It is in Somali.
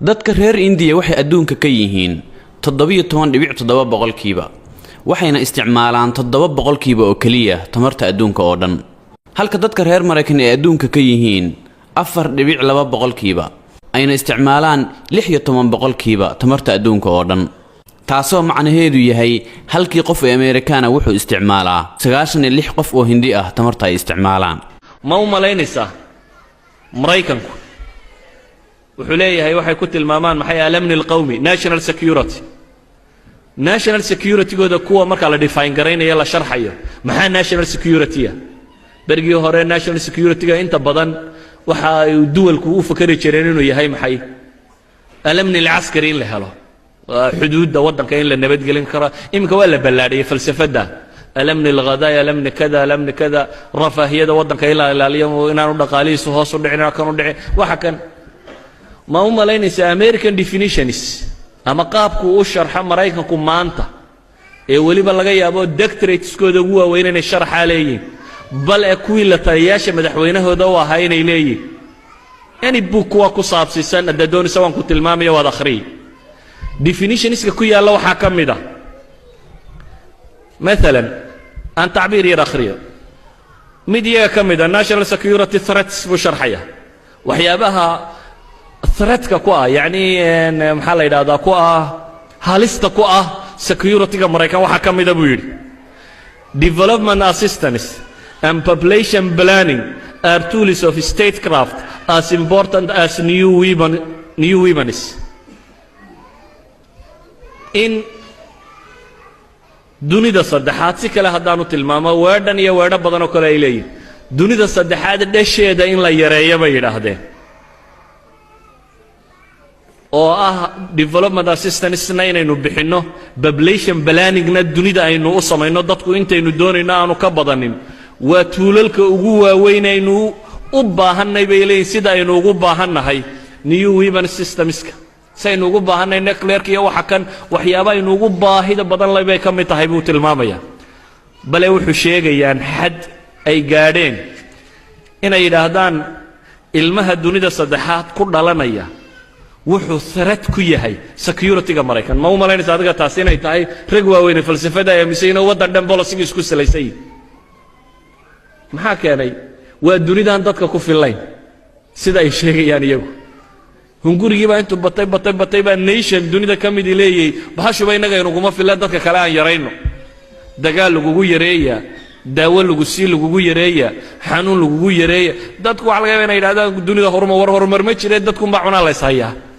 dadka reer India waxay adduunka ka yihiin 17.7 boqolkiiba waxayna isticmaalaan 7 boqolkiiba oo kaliya tamarta adduunka oo dhan halka dadka reer Mareykan ee adduunka ka yihiin 4.2 boqolkiiba ayna isticmaalaan 16 boqolkiiba tamarta adduunka oo dhan taasoo macnaheedu yahay halkii qof ee Ameerikaan wuxuu isticmaalaa 96 qof oo Hindi ah tamarta ay isticmaalaan ma u malaynaysaa Mareykanku wuxuu leeyahay waxay ku tilmaamaan maxay alamni alqawmi national security gooda kuwa marka la define gareynayo la sharxayo maxaa national security bergii hore national security ga inta badan waxa ay duwalku u fakari jireen inuu yahay maxay alamni alaskari in la helo xuduudda wadanka in la nabadgelin karo imka waa la balaadhiyay falsafada alamni alghadaaya alamni kada rafahiyada wadanka ila ilaaliyo inaanu dhaqaalihiisu hoos u dhicin kan u dhicin waxa kan ma u malaynaysaa American definitions ama qaabku u sharxa Mareykanku maanta ee waliba laga yaabo doctorateskooda ugu waaweyn inay sharxa leeyihiin bal ee kuwii la taliyaasha madaxweynahooda u ahaa inay leeyihiin yani book waa ku saabsiisan doonaysa waan ku tilmaamayo wada akhri definitionska ku yaala waxa ka mid ah مثلا an تعبير yar akhriyo mid iyaga ka mid ah national security threats buu sharxaya waxyaabaha threat-ka ku ah yani maxaa la yiraahdaa ku ah halista ku ah security-ga Mareykan waxa ka mid ah buu yiri development assistance and population planning are tools of statecraft as important as new weapons in dunida saddexaad si kale haddaanu tilmaamo weedhan iyo weedho badan oo kale ay leeyihiin dunida saddexaad dhasheeda in la yareeyo bay yidhaahdeen oo ah development assistance inaynu bixinno population planningna dunida aynu u samayno dadku intaynu doonayno aanu ka badanin waa tuulalka ugu waaweyn aynu u baahanay bay leeyihiin sida aynu ugu baahannahay new weapon systemska saynu ugu baahanay nuclear iyo waxa kan waxyaabo aynu ugu baahida badan leebay ka mid tahay buu tilmaamaya bal wuxuu sheegayaan xad ay gaadheen inay yiraahdaan ilmaha dunida saddexaad ku dhalanaya wuxuu threat ku yahay security-ga Mareykan ma u malaynaysaa adiga taas inay tahay rag waaweyn falsafada ay amisayna wadan dhan policy isku salaysay maxaa keenay waa dunidan dadka ku filayn sida ay sheegayaan iyagu hungurigi baa intuu batay baa nation dunida ka mid leeyay bahashuba inaga inaguma filan dadka kale aan yareyno dagaal lagu yareeya daawo lagu yareeya xanuun lagu yareeya dadku waxa laga yaabaa inay yiraahdaan dunida horumar ma jireen dadku ma cunaa la ishayaa